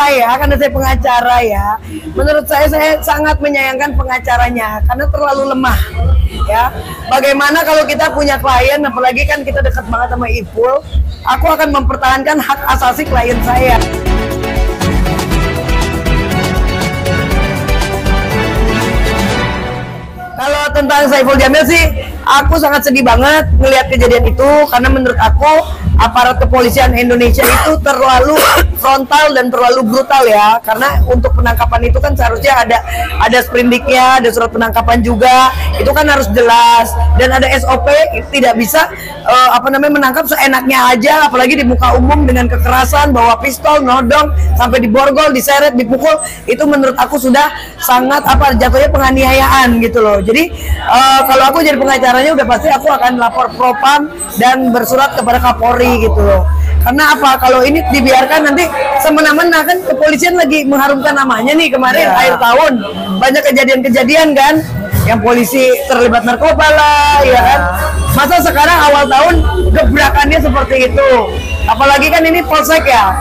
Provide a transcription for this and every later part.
saya, karena saya pengacara ya, menurut saya sangat menyayangkan pengacaranya karena terlalu lemah. Ya, bagaimana kalau kita punya klien, apalagi kan kita dekat banget sama Ipul, aku akan mempertahankan hak asasi klien saya. Kalau tentang Saiful Jamil sih, aku sangat sedih banget ngelihat kejadian itu karena menurut aku aparat kepolisian Indonesia itu terlalu frontal dan terlalu brutal ya. Karena untuk penangkapan itu kan seharusnya ada sprindiknya, ada surat penangkapan juga. Itu kan harus jelas dan ada SOP, tidak bisa menangkap seenaknya aja, apalagi di muka umum dengan kekerasan, bawa pistol, nodong, sampai diborgol, diseret, dipukul. Itu menurut aku sudah sangat jatuhnya penganiayaan gitu loh. Jadi kalau aku jadi pengacaranya udah pasti aku akan lapor propam dan bersurat kepada Kapolri gitu loh. Karena apa? Kalau ini dibiarkan nanti semena-mena, kan kepolisian lagi mengharumkan namanya nih kemarin akhir tahun. Banyak kejadian-kejadian kan yang polisi terlibat narkoba lah, ya kan? Masa sekarang awal tahun gebrakannya seperti itu? Apalagi kan ini polsek ya.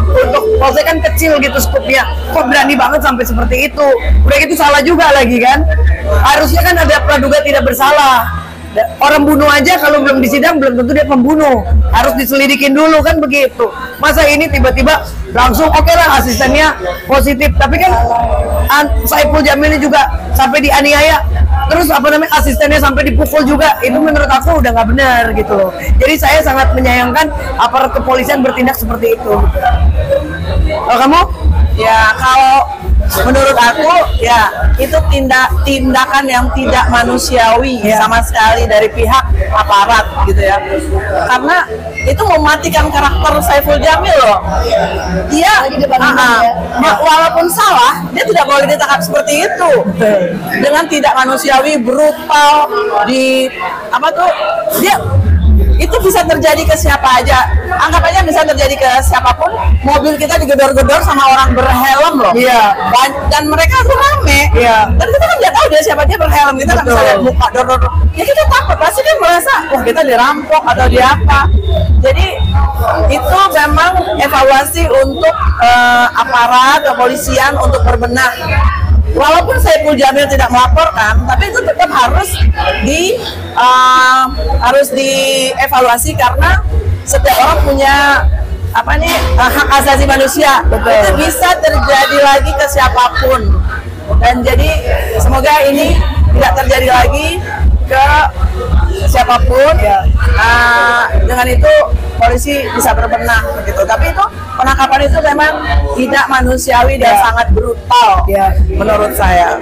Untuk polsek kan kecil gitu skupnya, kok berani banget sampai seperti itu? Udah gitu salah juga lagi kan? Harusnya kan ada praduga tidak bersalah. Orang bunuh aja kalau belum disidang belum tentu dia pembunuh, harus diselidikin dulu kan begitu. Masa ini tiba-tiba langsung oke lah asistennya positif, tapi kan Saiful Jamil ini juga sampai dianiaya, terus asistennya sampai dipukul juga. Itu menurut aku udah nggak benar gitu loh. Jadi saya sangat menyayangkan aparat kepolisian bertindak seperti itu. Kalau kamu? Ya, kalau menurut aku ya itu tindakan yang tidak manusiawi sama sekali dari pihak aparat gitu ya. Karena itu mematikan karakter Saiful Jamil loh. Dia walaupun salah, dia tidak boleh ditangkap seperti itu. Dengan tidak manusiawi, brutal, dia itu bisa terjadi ke siapa aja. Anggap aja bisa terjadi ke siapapun. Mobil kita digedor-gedor sama orang berhelm loh. Iya. Dan mereka tuh rame. Iya. Dan kita kan nggak tahu dia siapa, dia berhelm. Kita nggak bisa lihat muka, dor. Ya kita takut. Pasti kan merasa, wah kita dirampok atau di apa. Jadi itu memang evaluasi untuk aparat kepolisian untuk berbenah. Walaupun Saiful Jamil tidak melaporkan, tapi itu tetap harus dievaluasi karena setiap orang punya hak asasi manusia. Betul. Itu bisa terjadi lagi ke siapapun, dan jadi semoga ini tidak terjadi lagi ke siapapun. Dengan itu polisi bisa berbenah begitu. Tapi itu penangkapan itu memang tidak manusiawi dan sangat brutal menurut saya.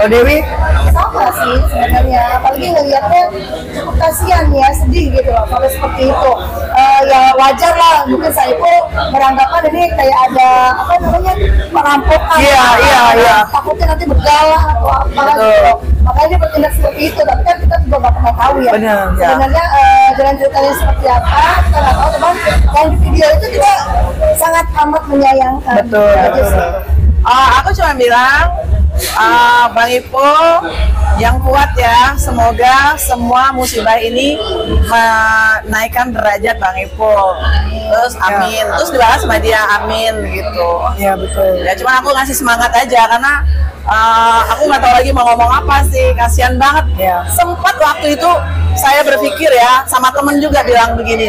Oh Dewi? Sama sih sebenarnya, apalagi ngelihatnya cukup kasihan ya, sedih gitu loh kalau seperti itu. Ya wajar lah, mungkin Saiful beranggapan ini kayak ada perampokan. Iya. Takutnya nanti bergalah atau apa gitu. Makanya dia bertindak seperti itu, tapi kan kita juga nggak pernah tahu ya. Benar, sebenarnya jalan ceritanya seperti apa kita nggak tahu, teman. Dan di video itu juga sangat amat menyayangkan. Betul. Aku cuma bilang, Bang Ipul yang kuat ya. Semoga semua musibah ini menaikkan derajat Bang Ipul. Terus amin. Terus dibalas sama dia amin gitu. Ya betul. Ya cuma aku ngasih semangat aja karena aku nggak tahu lagi mau ngomong apa sih. Kasian banget. Sempat waktu itu saya berpikir ya, sama temen juga bilang begini,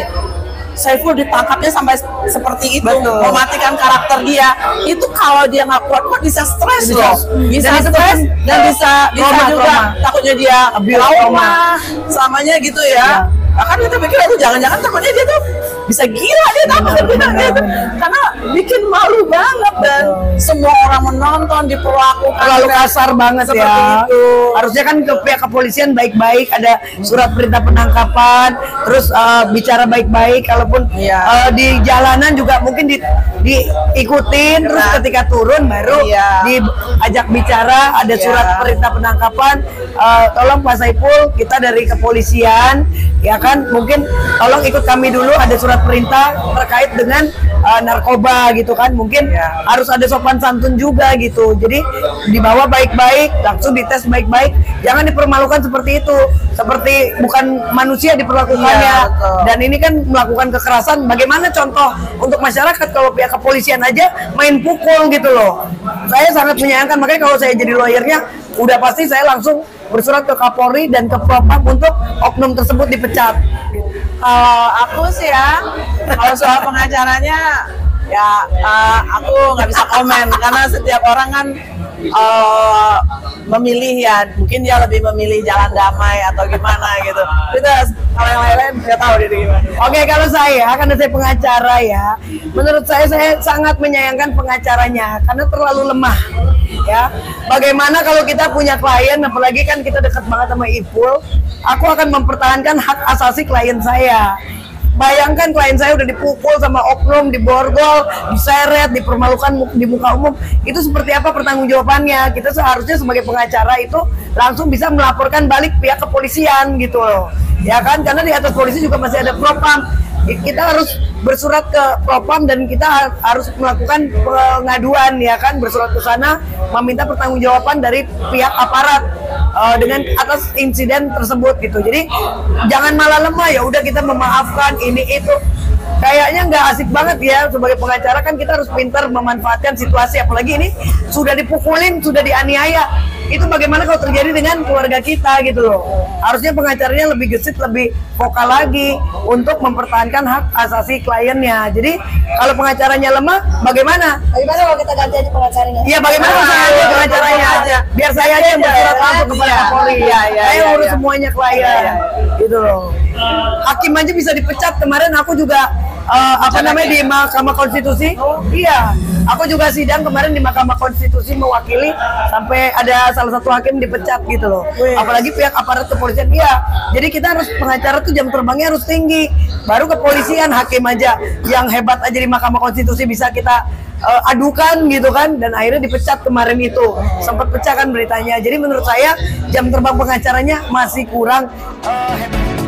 Saiful ditangkapnya sampai seperti itu, mematikan karakter dia. Itu kalau dia nggak kuat bisa stres loh, bisa stres dan bisa juga takutnya dia trauma selamanya gitu ya. Bahkan kita pikir itu jangan-jangan takutnya dia tuh bisa gila dia takut gitu. Karena bikin malu banget dan semua orang menonton diperlakukan terlalu kasar banget seperti itu. Harusnya kan ke pihak kepolisian baik-baik, ada surat perintah penangkapan, terus bicara baik-baik. Kalaupun di jalanan juga mungkin diikutin, terus ketika turun baru diajak bicara, ada surat perintah penangkapan. Tolong Pak Saiful, kita dari kepolisian ya kan, mungkin tolong ikut kami dulu, ada surat perintah terkait dengan narkoba gitu kan, mungkin harus ada sopan santun juga gitu. Jadi dibawa baik-baik, langsung dites baik-baik, jangan dipermalukan seperti itu, seperti bukan manusia diperlakukannya. Dan ini kan melakukan kekerasan, bagaimana contoh untuk masyarakat kalau pihak kepolisian aja main pukul gitu loh. Saya sangat menyayangkan, makanya kalau saya jadi lawyernya udah pasti saya langsung bersurat ke Kapolri dan ke Propam untuk oknum tersebut dipecat. Aku sih ya, kalau soal pengacaranya ya aku nggak bisa komen karena setiap orang kan memilih ya, mungkin dia lebih memilih jalan damai atau gimana gitu. Kita kalau yang lain-lain nggak tahu dia gimana. Oke, kalau saya karena saya pengacara ya, menurut saya sangat menyayangkan pengacaranya karena terlalu lemah. Ya, bagaimana kalau kita punya klien, apalagi kan kita dekat banget sama Ipul, aku akan mempertahankan hak asasi klien saya. Bayangkan klien saya udah dipukul sama oknum, diborgol, diseret, dipermalukan di muka umum. Itu seperti apa pertanggungjawabannya? Kita seharusnya sebagai pengacara itu langsung bisa melaporkan balik pihak kepolisian gitu loh. Ya kan, karena di atas polisi juga masih ada Propam. Kita harus bersurat ke Propam dan kita harus melakukan pengaduan ya kan, bersurat ke sana meminta pertanggungjawaban dari pihak aparat dengan atas insiden tersebut gitu. Jadi jangan malah lemah, ya udah kita memaafkan ini itu. Kayaknya nggak asik banget ya sebagai pengacara, kan kita harus pintar memanfaatkan situasi, apalagi ini sudah dipukulin, sudah dianiaya. Itu bagaimana kalau terjadi dengan keluarga kita gitu loh. Harusnya pengacaranya lebih gesit, lebih vokal lagi untuk mempertahankan hak asasi kliennya. Jadi kalau pengacaranya lemah, bagaimana? Bagaimana kalau kita ganti aja pengacaranya? Iya, bagaimana saya aja pengacaranya aja. Biar saya aja yang bersurat langsung kepada Kapolri. Saya urus semuanya klien. Gitu loh. Hakim aja bisa dipecat. Kemarin aku juga di Mahkamah Konstitusi. Iya, aku juga sidang kemarin di Mahkamah Konstitusi mewakili sampai ada salah satu hakim dipecat gitu loh. Apalagi pihak aparat kepolisian. Iya, jadi kita harus pengacara tuh jam terbangnya harus tinggi. Baru kepolisian, hakim aja yang hebat aja di Mahkamah Konstitusi bisa kita adukan gitu kan, dan akhirnya dipecat kemarin itu. Sempat pecah kan beritanya. Jadi menurut saya jam terbang pengacaranya masih kurang hebat.